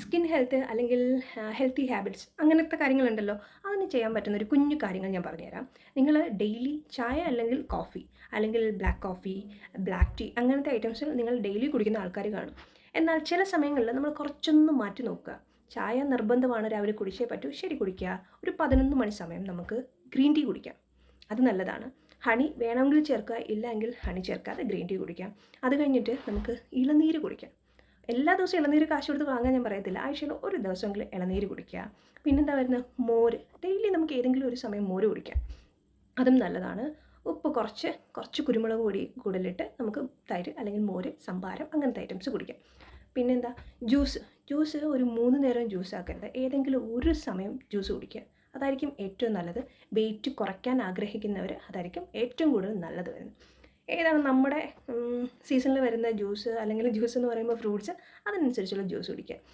Skin health അല്ലെങ്കിൽ healthy habits അങ്ങനത്തെ കാര്യങ്ങളുണ്ടല്ലോ, അതിന് ചെയ്യാൻ പറ്റുന്ന ഒരു കുഞ്ഞു കാര്യങ്ങൾ ഞാൻ പറഞ്ഞുതരാം. നിങ്ങൾ ഡെയിലി ചായ അല്ലെങ്കിൽ കോഫി അല്ലെങ്കിൽ ബ്ലാക്ക് കോഫി, ബ്ലാക്ക് ടീ അങ്ങനത്തെ ഐറ്റംസ് നിങ്ങൾ ഡെയിലി കുടിക്കുന്ന ആൾക്കാർ കാണും. എന്നാൽ ചില സമയങ്ങളിൽ നമ്മൾ കുറച്ചൊന്ന് മാറ്റി നോക്കുക. ചായ നിർബന്ധമാണ്, രാവിലെ കുടിച്ചേ പറ്റൂ, ശരി കുടിക്കുക. ഒരു 11 മണി സമയം നമുക്ക് ഗ്രീൻ ടീ കുടിക്കാം, അത് നല്ലതാണ്. ഹണി വേണമെങ്കിൽ ചേർക്കുക, ഇല്ല എങ്കിൽ ഹണി ചേർക്കാതെ ഗ്രീൻ ടീ കുടിക്കാം. അത് കഴിഞ്ഞിട്ട് നമുക്ക് ഇളനീര് കുടിക്കാം. എല്ലാ ദിവസവും ഇളനീര് കാശ് കൊടുത്ത് വാങ്ങാൻ ഞാൻ പറയത്തില്ല, ആഴ്ചയിൽ ഒരു ദിവസമെങ്കിലും ഇളനീര് കുടിക്കുക. പിന്നെന്താ വരുന്നത്, മോര്. ഡെയിലി നമുക്ക് ഏതെങ്കിലും ഒരു സമയം മോര് കുടിക്കാം, അതും നല്ലതാണ്. ഉപ്പ് കുറച്ച് കുറച്ച് കുരുമുളക് പൊടി കൂടുതലിട്ട് നമുക്ക് തൈര് അല്ലെങ്കിൽ മോര്, സംഭാരം അങ്ങനത്തെ ഐറ്റംസ് കുടിക്കാം. പിന്നെന്താ, ജ്യൂസ്. ജ്യൂസ് ഒരു 3 നേരം ജ്യൂസ് ആക്കരുത്, ഏതെങ്കിലും ഒരു സമയം ജ്യൂസ് കുടിക്കുക, അതായിരിക്കും ഏറ്റവും നല്ലത്. വെയിറ്റ് കുറയ്ക്കാൻ ആഗ്രഹിക്കുന്നവർ അതായിരിക്കും ഏറ്റവും കൂടുതൽ നല്ലത് വരുന്നത്. ഏതാണ് നമ്മുടെ സീസണിൽ വരുന്ന ജ്യൂസ് അല്ലെങ്കിൽ ജ്യൂസ് എന്ന് പറയുമ്പോൾ ഫ്രൂട്ട്സ്, അതിനനുസരിച്ചുള്ള ജ്യൂസ് കുടിക്കുക.